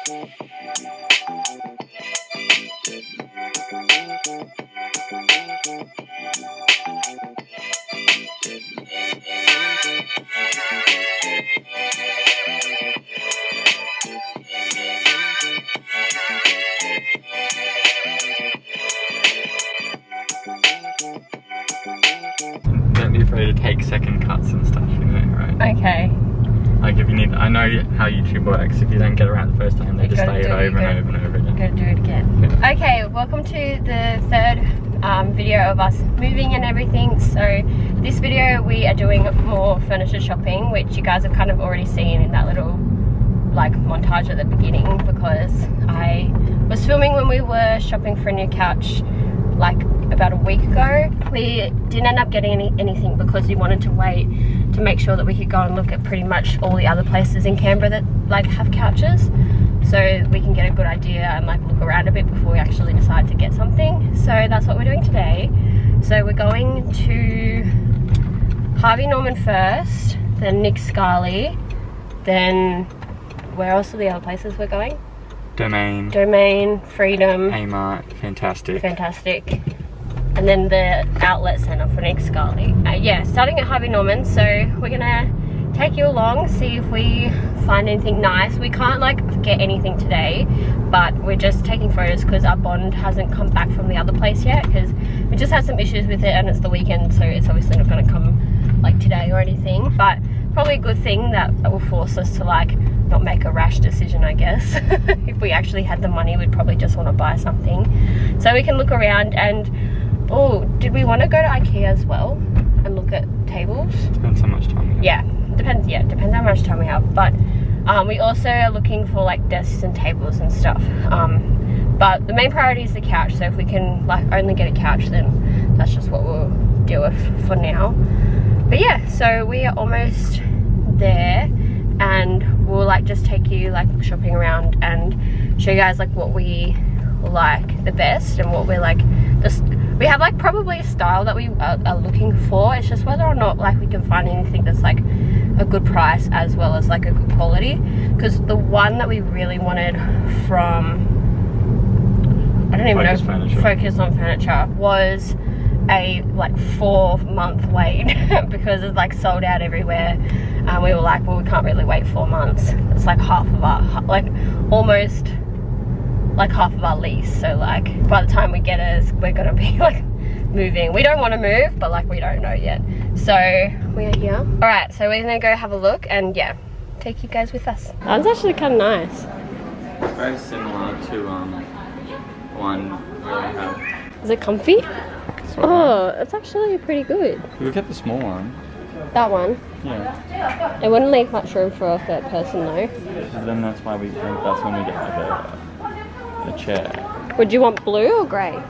Don't be afraid to take second cuts and stuff, you know, right? Okay. Like if you need, I know how YouTube works. If you don't get it right the first time, they just say it over and over and over again. Gotta do it again. Yeah. Okay, welcome to the third video of us moving and everything. So this video we are doing more furniture shopping, which you guys have kind of already seen in that little like montage at the beginning, because I was filming when we were shopping for a new couch like about a week ago. We didn't end up getting anything because we wanted to wait to make sure that we could go and look at pretty much all the other places in Canberra that like have couches, so we can get a good idea and like look around a bit before we actually decide to get something. So that's what we're doing today. So we're going to Harvey Norman first, then 𝘔𝘂𝘠𝘬, then where else are the other places we're going? Domain, Freedom, Kmart, Fantastic, and then the outlet centre for 𝘔𝘂𝘠𝘬. Yeah, starting at Harvey Norman. So we're gonna take you along, see if we find anything nice. We can't like get anything today, but we're just taking photos because our bond hasn't come back from the other place yet, because we just had some issues with it and it's the weekend, so it's obviously not going to come like today or anything. But probably a good thing that will force us to like not make a rash decision, I guess. If we actually had the money, we'd probably just want to buy something so we can look around. And oh, did we want to go to IKEA as well and look at tables? Depends how much time we have. Depends how much time we have. But we also are looking for like desks and tables and stuff, but the main priority is the couch. So if we can like only get a couch, then that's just what we'll deal with for now. But yeah, so we are almost there, and we'll like just take you like shopping around and show you guys like what we like the best and what we're like we have like probably a style that we are looking for. It's just whether or not like we can find anything that's like a good price as well as like a good quality, because the one that we really wanted from, I don't even know, Focus on Furniture, was a like 4-month wait because it's like sold out everywhere, and we were like, well, we can't really wait 4 months. It's like half of our, like almost like half of our lease. So like by the time we get it, we're gonna be like moving. We don't want to move, but like we don't know yet. So we are here. All right, so we're gonna go have a look and yeah, take you guys with us. That's actually kind of nice. Very similar to one where we have. Is it comfy? Oh, it's actually pretty good. We get the small one. That one? Yeah. It wouldn't leave much room for a third person though. Then that's why we think that's when we get like a chair. Would you want blue or grey?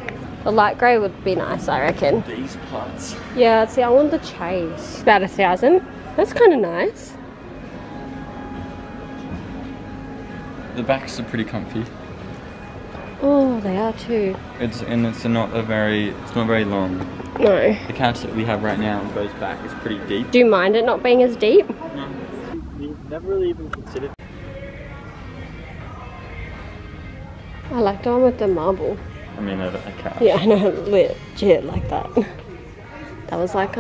The light grey would be nice, I reckon. These parts. Yeah, see, I want the chase. About 1,000. That's kind of nice. The backs are pretty comfy. Oh, they are too. It's not very long. No. The couch that we have right now goes back is pretty deep. Do you mind it not being as deep? No. We never really even considered. I like the one with the marble. I mean, a couch. Yeah, I know, legit like that. That was like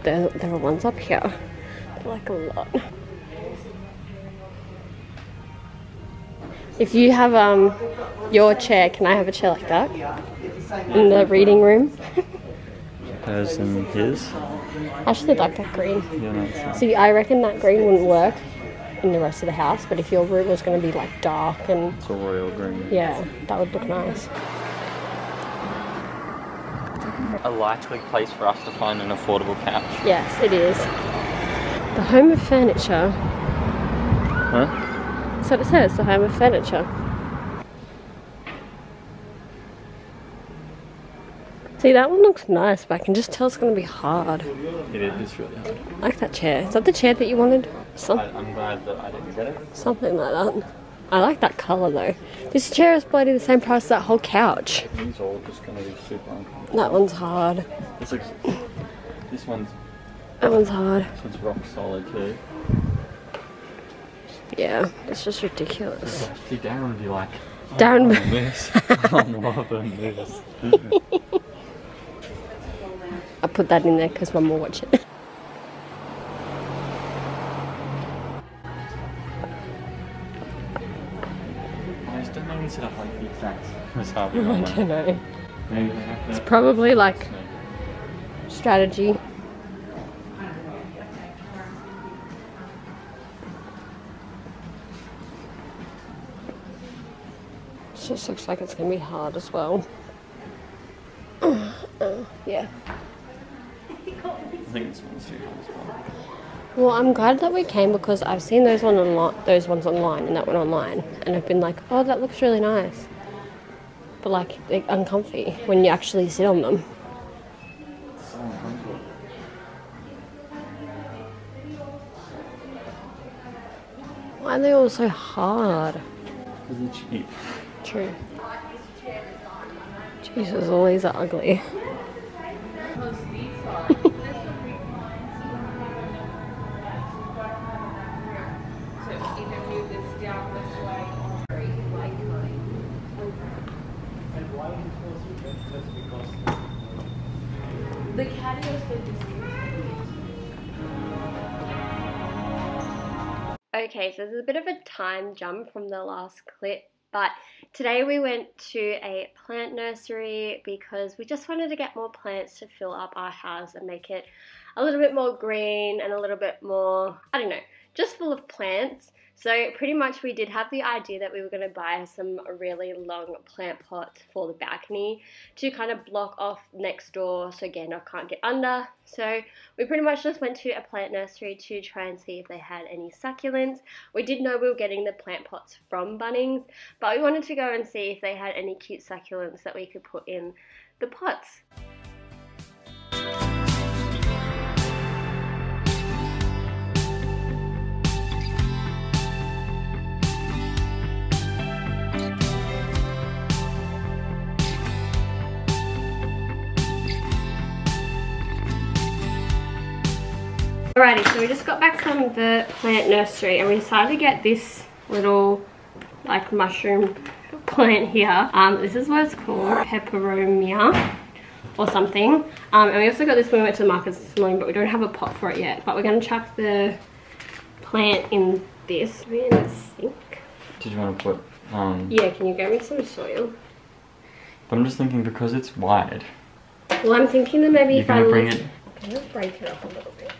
there are ones up here. They're like a lot. If you have your chair, can I have a chair like that? In the reading room? Hers and his? I actually like that green. Yeah, no, see, I reckon that green wouldn't work in the rest of the house, but if your room was going to be like dark and... It's a royal green. Yeah, that would look nice. A likely place for us to find an affordable couch. Yes, it is. The home of furniture. Huh? That's what it says, the home of furniture. See, that one looks nice, but I can just tell it's going to be hard. It is, it's really hard. I like that chair. Is that the chair that you wanted? I'm glad that I didn't get it. Something like that. I like that colour though. This chair is bloody the same price as that whole couch. These are all just going to be super uncomfortable. That one's hard. This one's... That one's hard. This one's rock solid too. Yeah, it's just ridiculous. See, Darren would be like, Darren, this. I'm loving this. I put that in there because Mum will watch it. I just don't know we set up like the exact recipe. I don't know. Maybe they have to. It's probably like strategy. It just looks like it's going to be hard as well. Yeah. I think this one's too hard as well. Well, I'm glad that we came because I've seen those ones online and that one online, and I've been like, oh, that looks really nice. But like, they're uncomfy when you actually sit on them. So uncomfortable. Why are they all so hard? Because they're cheap. True. Jesus, all these are ugly. The catio's Okay, so there's a bit of a time jump from the last clip, but today we went to a plant nursery because we just wanted to get more plants to fill up our house and make it a little bit more green and a little bit more, I don't know, just full of plants. So pretty much we did have the idea that we were going to buy some really long plant pots for the balcony to kind of block off next door so Gandalf can't get under. So we pretty much just went to a plant nursery to try and see if they had any succulents. We did know we were getting the plant pots from Bunnings, but we wanted to go and see if they had any cute succulents that we could put in the pots. Alrighty, so we just got back from the plant nursery and we decided to get this little like mushroom plant here. This is what it's called, peperomia or something. And we also got this when we went to the market this morning, but we don't have a pot for it yet. But we're going to chuck the plant in this. In the sink. Did you want to put Yeah, can you get me some soil? But I'm just thinking because it's wide. Well, I'm thinking that maybe if I bring it. Can I break it up a little bit?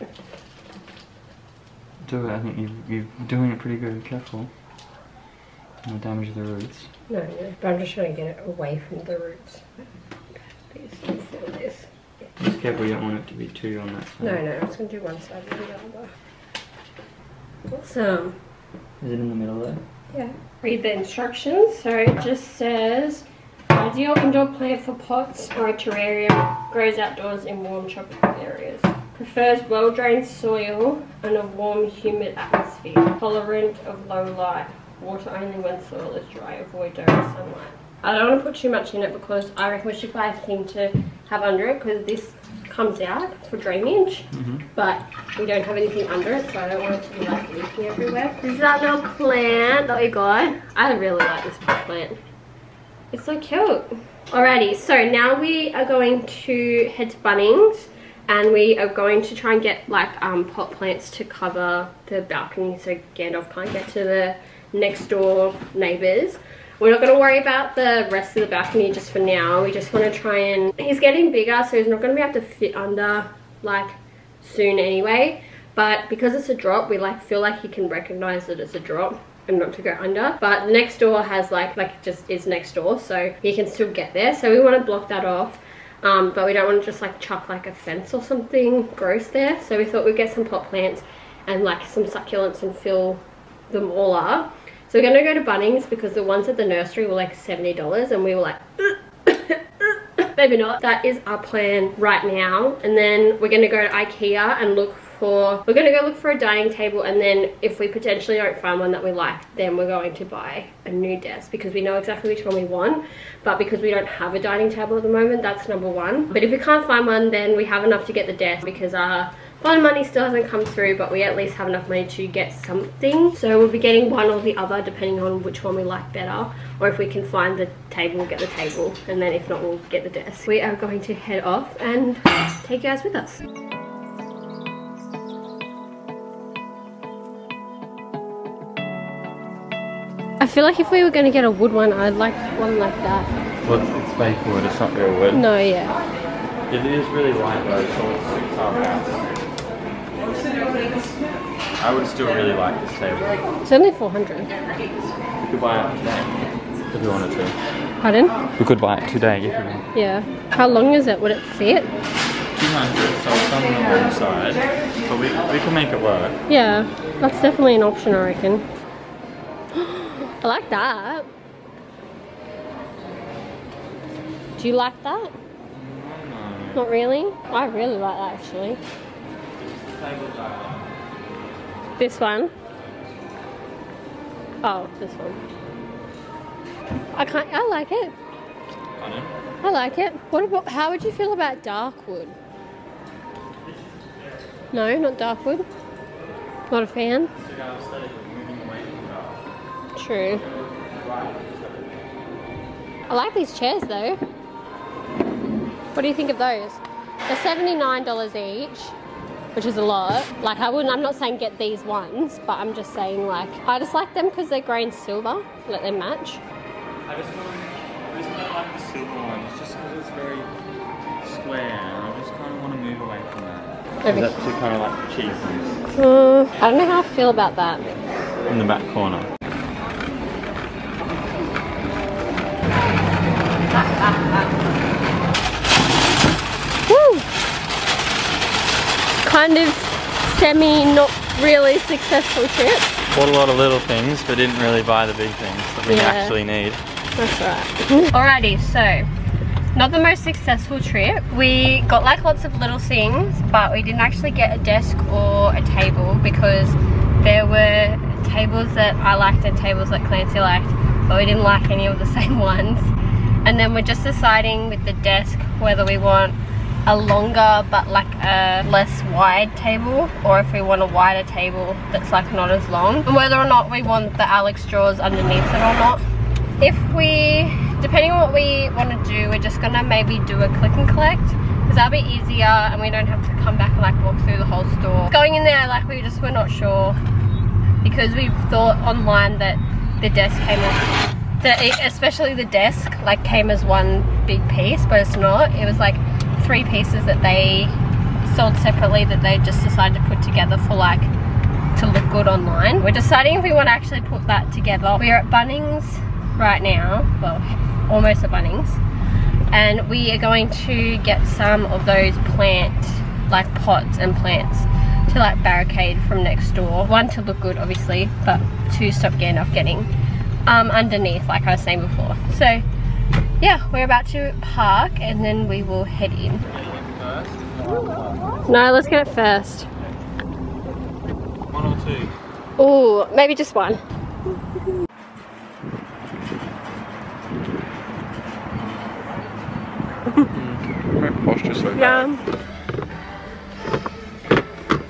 Do it. I think you're doing it pretty good. Careful. Don't damage the roots. No, but I'm just trying to get it away from the roots. This. Just careful, you don't want it to be too on that side. No, I'm just going to do one side and the other. Awesome. Is it in the middle there? Yeah. Read the instructions. So it just says, ideal indoor plant for pots or a terrarium, grows outdoors in warm tropical areas. Prefers well-drained soil and a warm, humid atmosphere. Tolerant of low light. Water only when soil is dry. Avoid direct sunlight. I don't want to put too much in it because I reckon we should buy a thing to have under it because this comes out for drainage, but we don't have anything under it, so I don't want it to be like leaking everywhere. This is our little plant that we got. I really like this plant. It's so cute. Alrighty, so now we are going to head to Bunnings and we are going to try and get like pot plants to cover the balcony so Gandalf can't get to the next door neighbours. We're not going to worry about the rest of the balcony just for now. We just want to try and... He's getting bigger, so he's not going to be able to fit under, like, soon anyway. But because it's a drop, we, like, feel like he can recognise that it's a drop and not to go under. But the next door has, like just is next door, so he can still get there. So we want to block that off. But we don't want to just, like, chuck, like, a fence or something gross there. So we thought we'd get some pot plants and, like, some succulents and fill them all up. So we're going to go to Bunnings because the ones at the nursery were like $70 and we were like, maybe not. That is our plan right now. And then we're going to go to IKEA and look for a dining table, and then if we potentially don't find one that we like, then we're going to buy a new desk because we know exactly which one we want. But because we don't have a dining table at the moment, that's number one. But if we can't find one, then we have enough to get the desk because our Well, money still hasn't come through, but we at least have enough money to get something. So we'll be getting one or the other depending on which one we like better. Or if we can find the table, we'll get the table. And then if not, we'll get the desk. We are going to head off and take you guys with us. I feel like if we were going to get a wood one, I'd like one like that. Well, it's fake wood, it's not real wood. No, yeah. It is really light though, so it suits our house. I would still really like this table. It's only 400. We could buy it today if we wanted to. Pardon? We could buy it today if we wanted. Yeah. How long is it? Would it fit? 200, so it's on the wrong side, but we can make it work. Yeah, that's definitely an option, I reckon. I like that. Do you like that? No. Not really? I really like that actually. This one? Oh, this one. I like it. Pardon? I like it. What about, how would you feel about dark wood? No, not dark wood? Not a fan? True. I like these chairs though. What do you think of those? They're $79 each, which is a lot. Like I'm not saying get these ones, but I'm just saying like, I just like them because they're grey and silver. Let them match. I just don't like the silver ones, just because it's very square, and I just kind of want to move away from that. Okay. That's too kind of like cheesy. I don't know how I feel about that. In the back corner. Woo! Kind of not really successful trip. Bought a lot of little things, but didn't really buy the big things that we actually need. That's right. Alrighty, so not the most successful trip. We got like lots of little things, but we didn't actually get a desk or a table because there were tables that I liked and tables that Clancy liked, but we didn't like any of the same ones. And then we're just deciding with the desk whether we want a longer but like a less wide table, or if we want a wider table that's like not as long, and whether or not we want the Alex drawers underneath it or not. Depending on what we want to do, we're just gonna maybe do a click and collect because that'll be easier and we don't have to come back and like walk through the whole store. Going in there, like we just were not sure because we thought online that the desk came with, especially the desk like came as one big piece, but it's not. It was like 3 pieces that they sold separately that they just decided to put together for like to look good online. We're deciding if we want to actually put that together. We are at Bunnings right now, well almost at Bunnings, and we are going to get some of those like pots and plants to like barricade from next door. 1 to look good obviously, but 2 stop Gandalf getting underneath like I was saying before. So yeah, we're about to park and then we will head in. No, let's get it first. 1 or 2? Oh, maybe just 1. My posture's so bad. Yeah.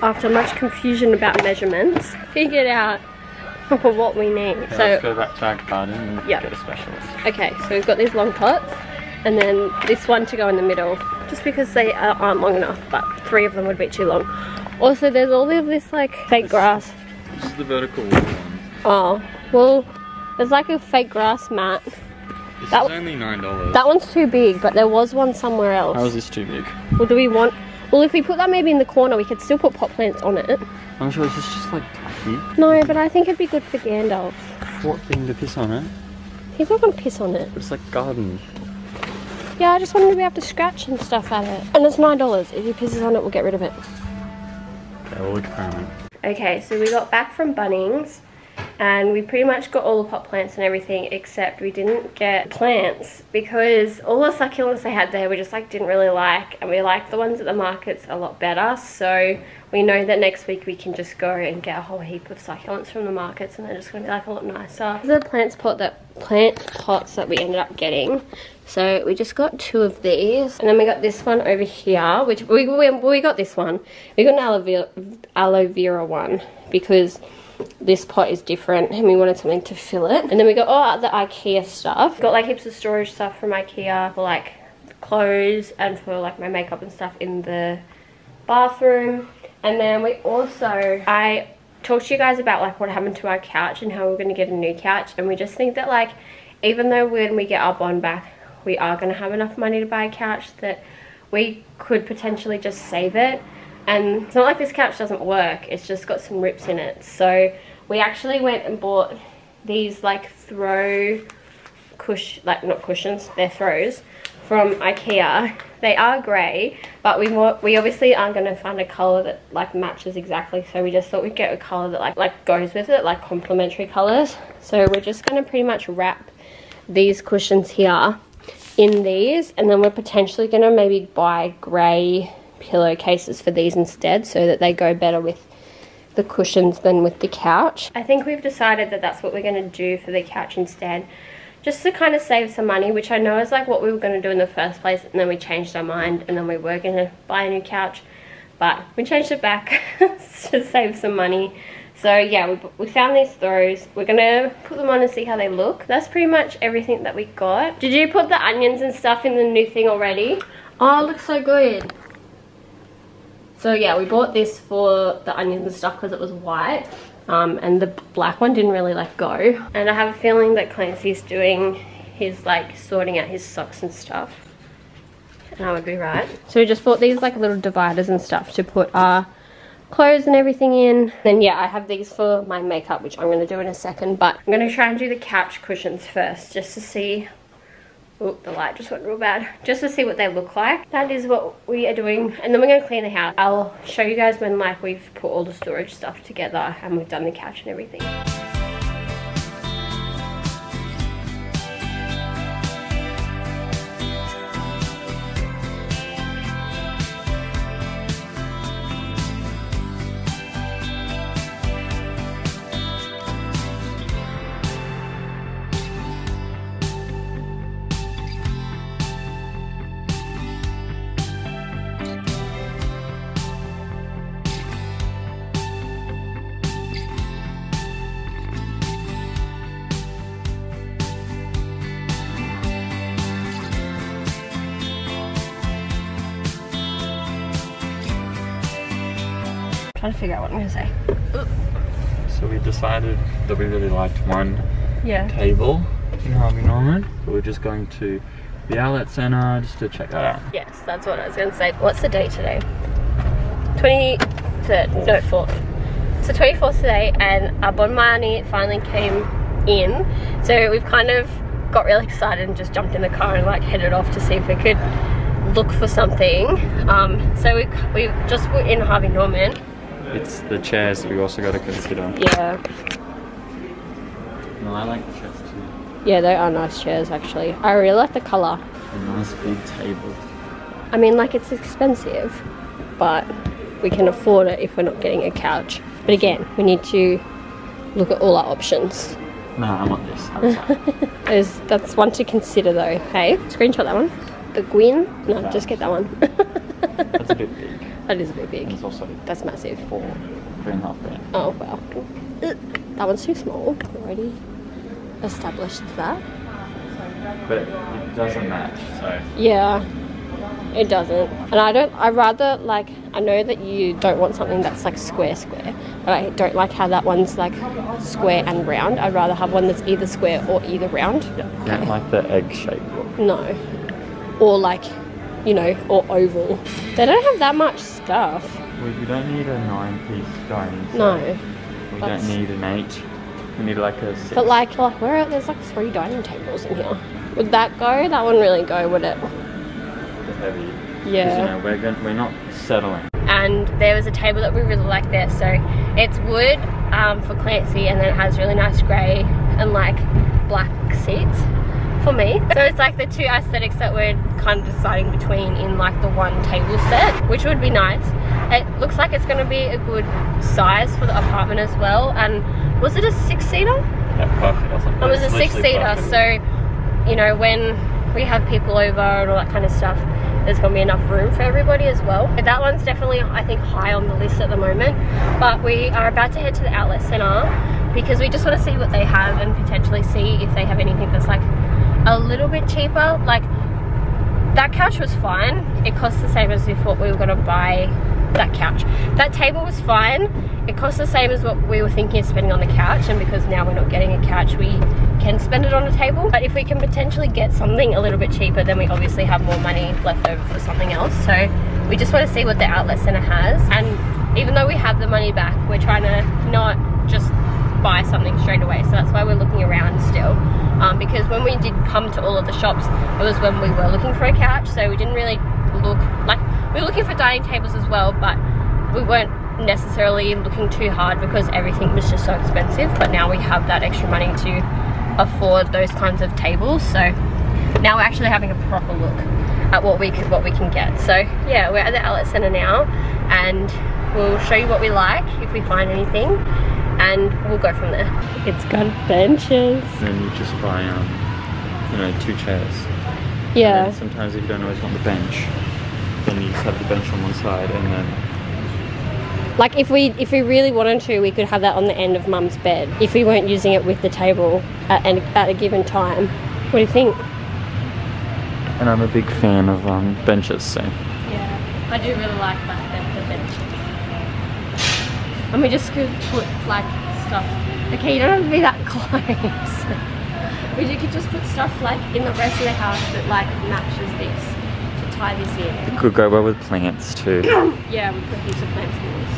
After much confusion about measurements, figured out what we need. Okay, so let's go back to our garden and get a specialist. Okay, so we've got these long pots and then this one to go in the middle, just because they aren't long enough, but 3 of them would be too long. Also, there's all of this like fake grass. This is the vertical wall one. Oh, well, there's like a fake grass mat. This is only $9. That one's too big, but there was one somewhere else. How is this too big? Well, do we want... Well, if we put that maybe in the corner, we could still put pot plants on it. I'm sure, is this just like tacky? No, but I think it'd be good for Gandalf. What thing to piss on it? He's not going to piss on it. It's like garden. Yeah, I just want him to be able to scratch and stuff at it. And it's $9. If he pisses on it, we'll get rid of it. Okay, we'll experiment. Okay, so we got back from Bunnings and we pretty much got all the pot plants and everything, except we didn't get plants because all the succulents they had there we just like didn't really like, and we liked the ones at the markets a lot better. So we know that next week we can just go and get a whole heap of succulents from the markets and they're just going to be like a lot nicer. This is a plants pot that plant pots that we ended up getting. So we just got 2 of these, and then we got this one over here, which we got this one. We got an aloe vera one because this pot is different and we wanted something to fill it. And then we got all the IKEA stuff. Got like heaps of storage stuff from IKEA for like clothes and for like my makeup and stuff in the bathroom. And then we also, I talked to you guys about like what happened to our couch and how we're going to get a new couch, and we just think that like even though when we get our bond back we are going to have enough money to buy a couch, that we could potentially just save it. And it's not like this couch doesn't work, it's just got some rips in it. So we actually went and bought these like throw like not cushions, they're throws from IKEA. They are grey, but we obviously aren't going to find a colour that like matches exactly, so we just thought we'd get a colour that like goes with it, like complementary colours. So we're just going to pretty much wrap these cushions here in these, and then we're potentially going to maybe buy grey pillowcases for these instead, so that they go better with the cushions than with the couch. I think we've decided that that's what we're going to do for the couch instead, just to kind of save some money, which I know is like what we were going to do in the first place, and then we changed our mind and then we were going to buy a new couch, but we changed it back to save some money. So yeah, we found these throws. We're gonna put them on and see how they look. That's pretty much everything that we got. Did you put the onions and stuff in the new thing already? Oh, it looks so good. So yeah, we bought this for the onions and stuff because it was white. And the black one didn't really like go. And I have a feeling that Clancy's doing his like sorting out his socks and stuff. And I would be right. So we just bought these like little dividers and stuff to put our clothes and everything in. Then yeah, I have these for my makeup, which I'm going to do in a second, but I'm going to try and do the couch cushions first just to see. Oh, the light just went real bad. Just to see what they look like. That is what we are doing, and then we're going to clean the house. I'll show you guys when like we've put all the storage stuff together and we've done the couch and everything. Trying to figure out what I'm going to say. So we decided that we really liked one table in Harvey Norman. So we're just going to the outlet centre just to check that out. Yes, that's what I was going to say. What's the date today? 23rd, no 4th. So 24th today, and our bond money finally came in. So we've kind of got really excited and just jumped in the car and like headed off to see if we could look for something. So we just were in Harvey Norman. It's the chairs that we also got to consider. Yeah. No, I like the chairs too. Yeah, they are nice chairs actually. I really like the colour. A nice big table. I mean, like, it's expensive, but we can afford it if we're not getting a couch. But again, we need to look at all our options. No, I want this. That's one to consider though. Hey, screenshot that one. The Gwyn? No, just get that one. That's a bit big. That is a bit big. And it's also that's massive. for $3.5 grand. Oh wow. That one's too small. Already established that. But it doesn't match, so. Yeah, it doesn't. And I rather like, I know that you don't want something that's like square, but I don't like how that one's like square and round. I'd rather have one that's either square or either round. Yeah, I don't like the egg shape look. No. Or like, you know, or oval. They don't have that much stuff. We don't need a 9-piece dining set. No. We don't need an 8. We need like a 6. But like there's like 3 dining tables in here. Would that go? That wouldn't really go, would it? The heavy. Yeah. You know, we're not settling. And there was a table that we really liked there. So it's wood for Clancy, and then it has really nice grey and like black seats for me. So it's like the 2 aesthetics that we're kind of deciding between in like the one table set, which would be nice. It looks like it's going to be a good size for the apartment as well. And was it a 6-seater? Yeah, perfect. I was like, it was a 6-seater, so you know, when we have people over and all that kind of stuff, there's gonna be enough room for everybody as well. But that one's definitely, I think, high on the list at the moment. But we are about to head to the outlet center because we just want to see what they have and potentially see if they have anything that's like a little bit cheaper. Like, that couch was fine. It cost the same as we thought we were gonna buy that couch. That table was fine. It cost the same as what we were thinking of spending on the couch, and because now we're not getting a couch, we can spend it on a table. But if we can potentially get something a little bit cheaper, then we obviously have more money left over for something else. So we just want to see what the outlet center has, and even though we have the money back, we're trying to not just buy something straight away. So that's why we're looking around still, because when we did come to all of the shops, it was when we were looking for a couch, so we didn't really look like, we were looking for dining tables as well, but we weren't necessarily looking too hard because everything was just so expensive. But now we have that extra money to afford those kinds of tables, so now we're actually having a proper look at what we can get. So yeah, we're at the outlet center now, and we'll show you what we like if we find anything, and we'll go from there. It's got benches. Then you just buy you know, 2 chairs. Yeah. And sometimes if you don't always want the bench, then you just have the bench on one side, and then like if we really wanted to, we could have that on the end of Mum's bed if we weren't using it with the table at a given time. What do you think? And I'm a big fan of benches, so. Yeah, I do really like the benches. And we just could put like stuff. Okay, you don't have to be that close. We could just put stuff like in the rest of the house that like matches this to tie this in. It could go well with plants too. Yeah, we put heaps of plants in this.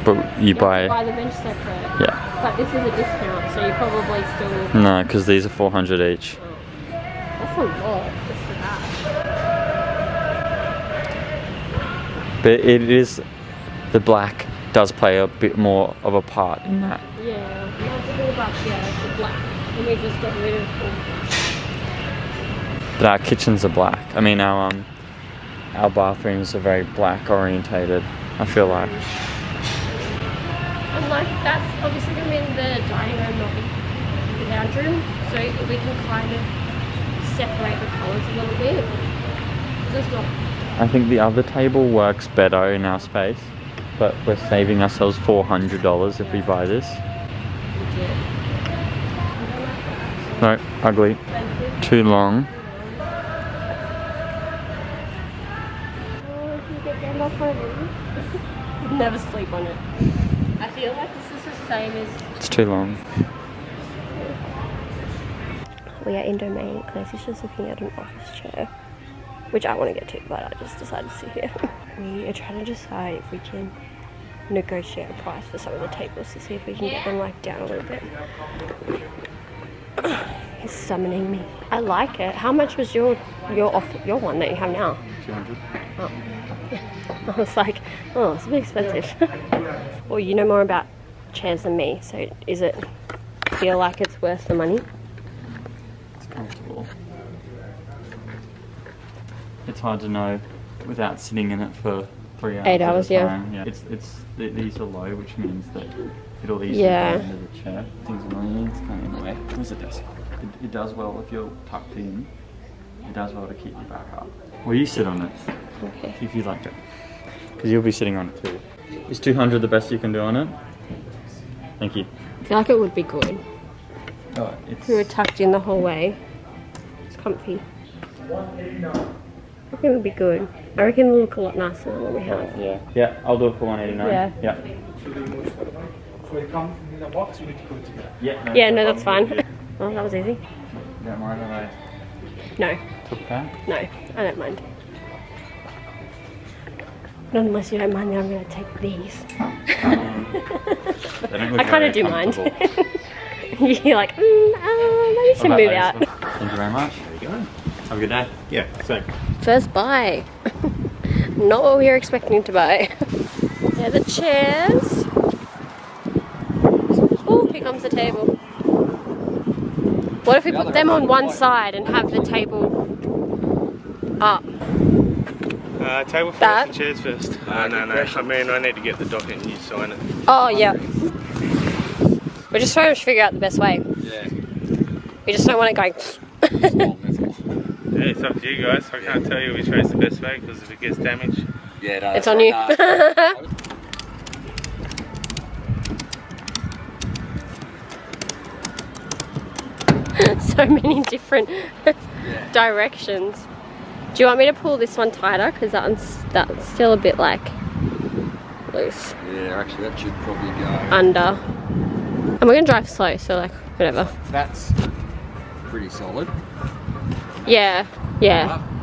But you buy the bench separate. Yeah. But this is a discount, so you probably still. No, because these are 400 each. Oh. That's a lot just for that. But it is, the black does play a bit more of a part in that. Yeah, that's a bit about the black. And we just got rid of all. But our kitchens are black. I mean, our bathrooms are very black orientated, I feel like. And like, that's obviously going to be in the dining room, not the lounge room. So we can kind of separate the colours a little bit. It's not. I think the other table works better in our space, but we're saving ourselves $400 if we buy this. No, ugly. Too long. Never sleep on it. I feel like this is the same as... It's too long. We are in Domain. Clancy's just looking at an office chair, which I want to get to, but I just decided to sit here. We are trying to decide if we can negotiate a price for some of the tables to see if we can get them like down a little bit. He's summoning me. I like it. How much was your one that you have now? 200. Oh. I was like, oh, it's a bit expensive. Well, you know more about chairs than me, so is it feel like it's worth the money? It's comfortable. It's hard to know without sitting in it for 3 hours. 8 hours, yeah. These are low, which means that it'll easily go into the chair. Things annoying, it's kind of in the way. Where's the desk? It does well if you're tucked in. It does well to keep your back up. Well, you sit on it. Okay. If you like it. Because you'll be sitting on it too. Is 200 the best you can do on it? Thank you. I feel like it would be good. Oh, it's... If we were tucked in the whole way. It's comfy. I reckon it would be good. I reckon it'll look a lot nicer than what we have. Yeah. Yeah, I'll do it for 189. Yeah. Yeah. So they come in a box, we need to put it together. Yeah, no, yeah, no, that's fine. Oh, that was easy. Don't mind if I No. took that? No, I don't mind. Not unless you don't mind, then I'm going to take these. I kind of do mind. You're like, maybe you should move out. Thank you very much. There you go. Have a good day. Yeah, same. First buy. Not what we were expecting to buy. Yeah, the chairs. Oh, here comes the table. What if we put them on one side and have the table up? Table first That? and chairs first. No. I mean, I need to get the docket and you sign it. Oh, yeah. We're just trying to figure out the best way. Yeah. We just don't want it going. Yeah, it's up to you guys. I can't tell you which way is the best way because if it gets damaged. Yeah, no, It's on you. So many different directions. Do you want me to pull this one tighter? Because that's still a bit like loose. Yeah, actually that should probably go under. And we're gonna drive slow, so like whatever. That's pretty solid. Yeah.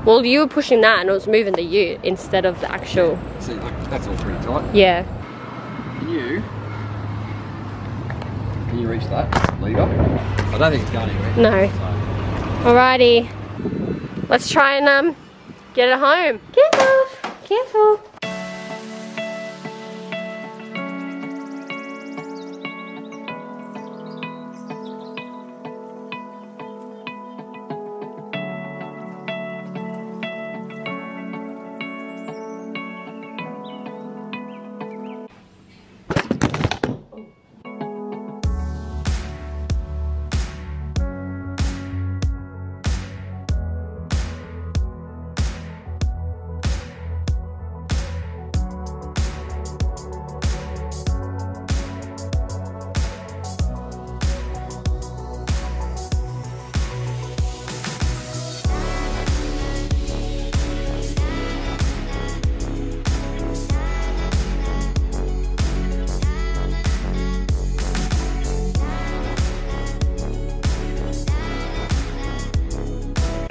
Well, you were pushing that and it was moving the U instead of the actual. See, look, that's all pretty tight. Yeah. Can you reach that lever? I don't think it's going anywhere. No. Alrighty. Let's try and get it home. Careful.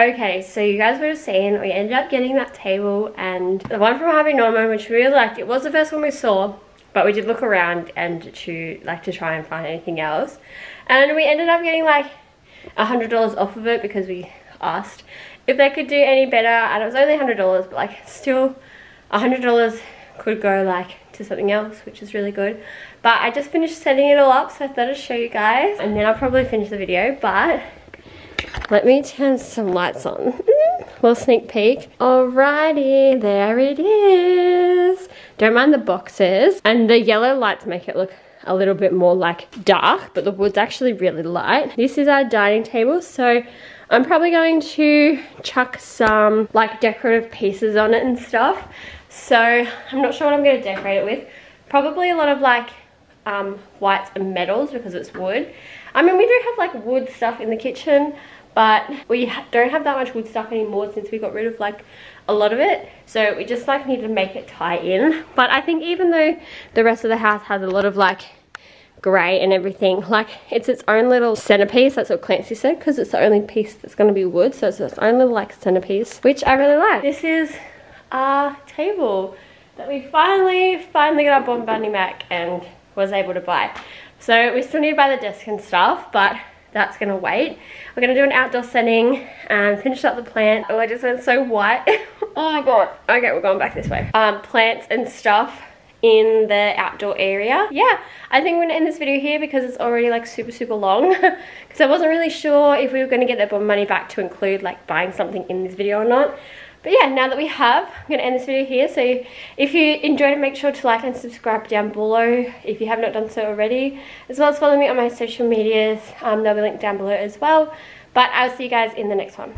Okay, so you guys would have seen we ended up getting that table and the one from Harvey Norman, which we really liked. It was the first one we saw, but we did look around and to try and find anything else. And we ended up getting like $100 off of it because we asked if they could do any better, and it was only $100, but like still $100 could go like to something else, which is really good. But I just finished setting it all up, so I thought I'd show you guys, and then I'll probably finish the video. But let me turn some lights on. Little sneak peek. Alrighty, there it is. Don't mind the boxes. And the yellow lights make it look a little bit more like dark, but the wood's actually really light. This is our dining table, so I'm probably going to chuck some like decorative pieces on it and stuff. So I'm not sure what I'm going to decorate it with. Probably a lot of like whites and metals because it's wood. I mean, we do have like wood stuff in the kitchen, but we don't have that much wood stuff anymore since we got rid of like a lot of it. So we just like need to make it tie in. But I think even though the rest of the house has a lot of like grey and everything, like it's its own little centerpiece. That's what Clancy said, because it's the only piece that's going to be wood, so it's its own little like centerpiece, which I really like. This is our table that we finally got our Bon Bunny back and was able to buy. So we still need to buy the desk and stuff, but that's gonna wait. We're gonna do an outdoor setting and finish up the plant. Oh, I just went so white. Oh my god. Okay, we're going back this way. Plants and stuff in the outdoor area. Yeah, I think we're gonna end this video here because it's already like super long. Because I wasn't really sure if we were gonna get that Bon Bunny back to include like buying something in this video or not. But yeah, now that we have, I'm going to end this video here. So if you enjoyed it, make sure to like and subscribe down below if you have not done so already. As well as follow me on my social medias. They'll be linked down below as well. But I'll see you guys in the next one.